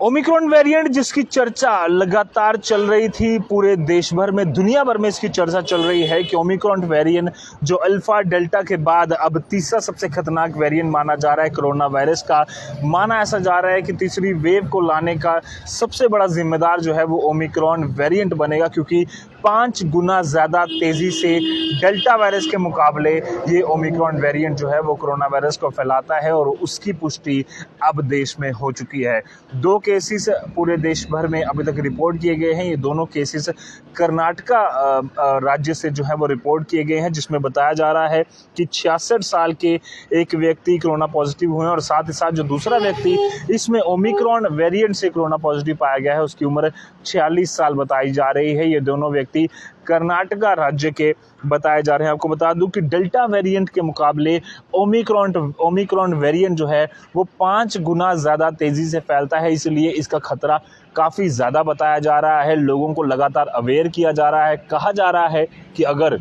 Omicron variant जिसकी चर्चा लगातार चल रही थी पूरे देश भर में, दुनिया भर में इसकी चर्चा चल रही है कि ओमिक्रॉन वेरिएंट जो अल्फा डेल्टा के बाद अब तीसरा सबसे खतरनाक वेरिएंट माना जा रहा है कोरोना वायरस का। माना ऐसा जा रहा है कि तीसरी वेव को लाने का सबसे बड़ा जिम्मेदार जो है वो ओमिक्रॉन वेरिएंट बनेगा, क्योंकि 5 गुना ज़्यादा तेज़ी से डेल्टा वायरस के मुकाबले ये ओमिक्रॉन वेरिएंट जो है वो कोरोना वायरस को फैलाता है, और उसकी पुष्टि अब देश में हो चुकी है। 2 केसेस पूरे देश भर में अभी तक रिपोर्ट किए गए हैं। ये दोनों केसेस कर्नाटका राज्य से जो है वो रिपोर्ट किए गए हैं, जिसमें बताया जा रहा है कि 66 साल के एक व्यक्ति कोरोना पॉजिटिव हुए हैं, और साथ ही साथ जो दूसरा व्यक्ति इसमें ओमिक्रॉन वेरिएंट से कोरोना पॉजिटिव पाया गया है उसकी उम्र 46 साल बताई जा रही है। ये दोनों व्यक्ति कर्नाटका राज्य के बताए जा रहे हैं। आपको बता दूं कि डेल्टा वेरिएंट के मुकाबले ओमिक्रॉन वेरिएंट जो है वो 5 गुना ज़्यादा तेज़ी से फैलता है, इसलिए इसका खतरा काफ़ी ज़्यादा बताया जा रहा है। लोगों को लगातार अवेयर किया जा रहा है। कहा जा रहा है कि अगर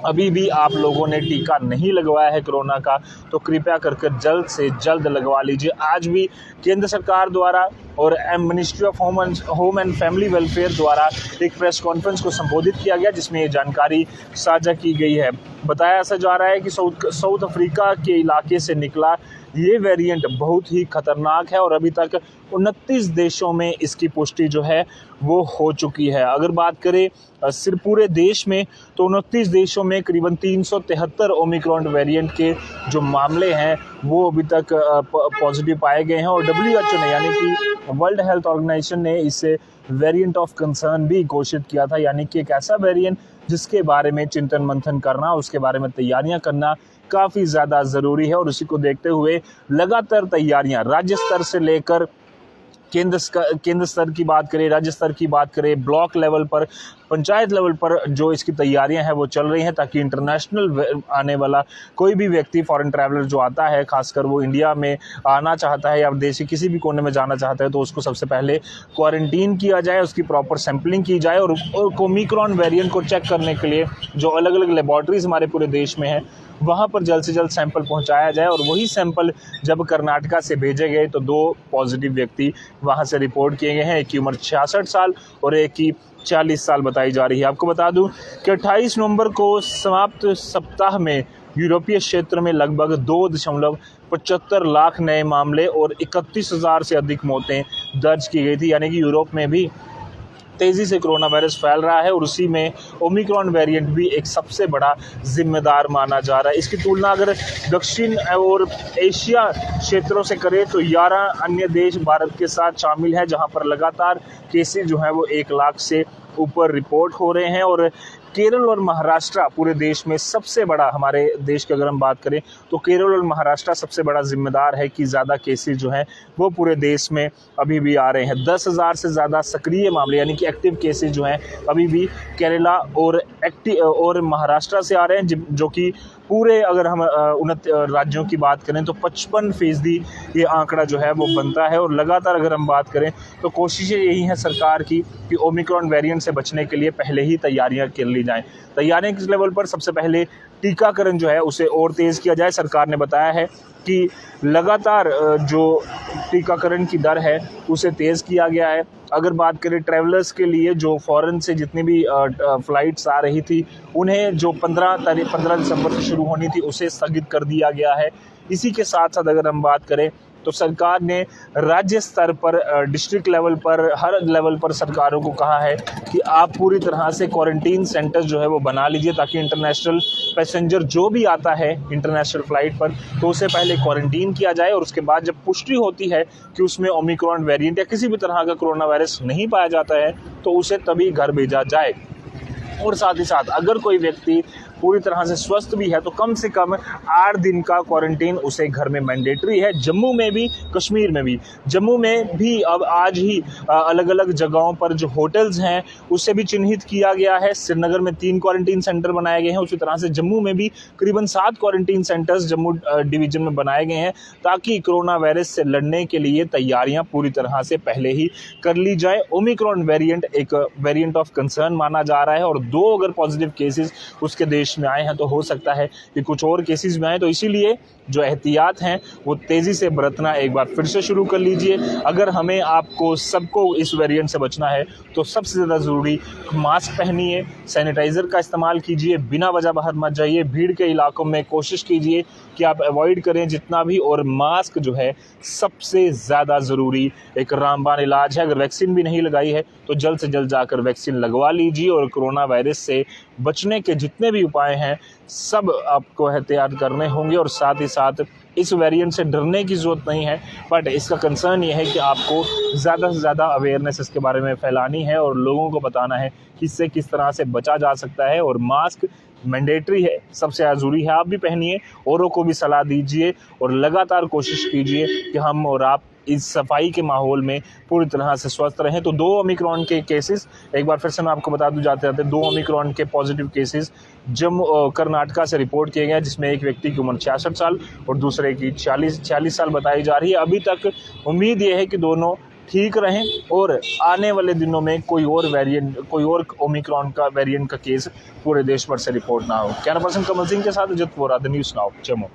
अभी भी आप लोगों ने टीका नहीं लगवाया है कोरोना का, तो कृपया करके जल्द से जल्द लगवा लीजिए। आज भी केंद्र सरकार द्वारा और ministry of home and family welfare द्वारा एक प्रेस कॉन्फ्रेंस को संबोधित किया गया, जिसमें ये जानकारी साझा की गई है। बताया ऐसा जा रहा है कि साउथ अफ्रीका के इलाके से निकला ये वेरिएंट बहुत ही खतरनाक है, और अभी तक 29 देशों में इसकी पुष्टि जो है वो हो चुकी है। अगर बात करें सिर्फ पूरे देश में, तो 29 देशों में करीबन 373 ओमिक्रॉन वेरिएंट के जो मामले हैं वो अभी तक पॉजिटिव पाए गए हैं, और WHO ने यानी कि वर्ल्ड हेल्थ ऑर्गेनाइजेशन ने इसे वेरिएंट ऑफ कंसर्न भी घोषित किया था, यानी कि एक ऐसा वेरिएंट जिसके बारे में चिंतन मंथन करना, उसके बारे में तैयारियां करना काफ़ी ज़्यादा ज़रूरी है। और उसी को देखते हुए लगातार तैयारियां राज्य स्तर से लेकर केंद्र स्तर की बात करें, राज्य स्तर की बात करें, ब्लॉक लेवल पर, पंचायत लेवल पर जो इसकी तैयारियां हैं वो चल रही हैं, ताकि इंटरनेशनल आने वाला कोई भी व्यक्ति, फॉरेन ट्रैवलर जो आता है, खासकर वो इंडिया में आना चाहता है या देश के किसी भी कोने में जाना चाहता है, तो उसको सबसे पहले क्वारंटीन किया जाए, उसकी प्रॉपर सैंपलिंग की जाए, और ओमिक्रॉन वेरिएंट को चेक करने के लिए जो अलग अलग लेबॉर्ट्रीज हमारे पूरे देश में हैं वहाँ पर जल्द से जल्द सैंपल पहुँचाया जाए। और वही सैंपल जब कर्नाटका से भेजे गए तो 2 पॉजिटिव व्यक्ति वहाँ से रिपोर्ट किए गए हैं। एक की उम्र 66 साल और एक की 40 साल बताई जा रही है। आपको बता दूं कि 28 नवंबर को समाप्त सप्ताह में यूरोपीय क्षेत्र में लगभग 2.75 लाख नए मामले और 31,000 से अधिक मौतें दर्ज की गई थी, यानी कि यूरोप में भी तेज़ी से कोरोना वायरस फैल रहा है, और उसी में ओमिक्रॉन वेरिएंट भी एक सबसे बड़ा जिम्मेदार माना जा रहा है। इसकी तुलना अगर दक्षिण और एशिया क्षेत्रों से करें तो 11 अन्य देश भारत के साथ शामिल हैं, जहां पर लगातार केसेस जो हैं वो 1 लाख से ऊपर रिपोर्ट हो रहे हैं। और केरल और महाराष्ट्र पूरे देश में सबसे बड़ा, हमारे देश की अगर हम बात करें तो केरल और महाराष्ट्र सबसे बड़ा जिम्मेदार है कि ज़्यादा केसेस जो हैं वो पूरे देश में अभी भी आ रहे हैं। 10,000 से ज़्यादा सक्रिय मामले यानी कि एक्टिव केसेस जो हैं अभी भी केरला और महाराष्ट्र से आ रहे हैं, जो कि पूरे अगर हम 29 राज्यों की बात करें तो 55% ये आंकड़ा जो है वो बनता है। और लगातार अगर हम बात करें तो कोशिशें यही हैं सरकार की कि ओमिक्रॉन वेरिएंट से बचने के लिए पहले ही तैयारियां कर ली जाएं। तैयारियां किस लेवल पर? सबसे पहले टीकाकरण जो है उसे और तेज़ किया जाए। सरकार ने बताया है कि लगातार जो टीकाकरण की दर है उसे तेज़ किया गया है। अगर बात करें ट्रैवलर्स के लिए, जो फॉरेन से जितनी भी फ़्लाइट्स आ रही थी उन्हें जो 15 दिसंबर से शुरू होनी थी उसे स्थगित कर दिया गया है। इसी के साथ साथ अगर हम बात करें तो सरकार ने राज्य स्तर पर, डिस्ट्रिक्ट लेवल पर, हर लेवल पर सरकारों को कहा है कि आप पूरी तरह से क्वारंटीन सेंटर्स जो है वो बना लीजिए, ताकि इंटरनेशनल पैसेंजर जो भी आता है इंटरनेशनल फ़्लाइट पर तो उसे पहले क्वारंटीन किया जाए, और उसके बाद जब पुष्टि होती है कि उसमें ओमिक्रॉन वेरिएंट या किसी भी तरह का कोरोना वायरस नहीं पाया जाता है तो उसे तभी घर भेजा जाए। और साथ ही साथ अगर कोई व्यक्ति पूरी तरह से स्वस्थ भी है तो कम से कम 8 दिन का क्वारंटीन उसे घर में मैंडेटरी है। जम्मू में भी, कश्मीर में भी। जम्मू में भी अब आज ही अलग अलग जगहों पर जो होटल्स हैं उसे भी चिन्हित किया गया है। श्रीनगर में 3 क्वारंटीन सेंटर बनाए गए हैं। उसी तरह से जम्मू में भी करीबन 7 क्वारंटीन सेंटर्स जम्मू डिवीज़न में बनाए गए हैं, ताकि कोरोना वायरस से लड़ने के लिए तैयारियां पूरी तरह से पहले ही कर ली जाए। ओमिक्रॉन वेरिएंट एक वेरिएंट ऑफ कंसर्न माना जा रहा है, और 2 अगर पॉजिटिव केसेस उसके देश में आए हैं तो हो सकता है कि कुछ और केसेस में आए, तो इसीलिए जो एहतियात हैं वो तेज़ी से बरतना एक बार फिर से शुरू कर लीजिए। अगर हमें आपको सबको इस वेरिएंट से बचना है तो सबसे ज़्यादा ज़रूरी मास्क पहनिए, सैनिटाइज़र का इस्तेमाल कीजिए, बिना वजह बाहर मत जाइए, भीड़ के इलाकों में कोशिश कीजिए कि आप अवॉइड करें जितना भी, और मास्क जो है सबसे ज़्यादा ज़रूरी एक रामबाण इलाज है। अगर वैक्सीन भी नहीं लगाई है तो जल्द से जल्द जाकर वैक्सीन लगवा लीजिए, और कोरोना वायरस से बचने के जितने भी उपाय हैं सब आपको एहतियात करने होंगे। और साथ ही साथ इस वेरिएंट से डरने की ज़रूरत नहीं है, बट इसका कंसर्न ये है कि आपको ज़्यादा से ज़्यादा अवेयरनेस इसके बारे में फैलानी है और लोगों को बताना है कि इससे किस तरह से बचा जा सकता है। और मास्क मैंडेटरी है, सबसे ज़रूरी है, आप भी पहनिए, औरों को भी सलाह दीजिए और लगातार कोशिश कीजिए कि हम और आप इस सफाई के माहौल में पूरी तरह से स्वस्थ रहें। तो 2 ओमिक्रॉन के केसेस, एक बार फिर से मैं आपको बता दूं जाते जाते, 2 ओमिक्रॉन के पॉजिटिव केसेस कर्नाटका से रिपोर्ट किए गए, जिसमें एक व्यक्ति की उम्र 66 साल और दूसरे की 46 साल बताई जा रही है। अभी तक उम्मीद ये है कि दोनों ठीक रहें और आने वाले दिनों में कोई और ओमिक्रॉन का वेरिएंट का केस पूरे देश भर से रिपोर्ट ना हो। कैमरा पर्सन कमल सिंह के साथ Ajit Vora, the news now, Jammu.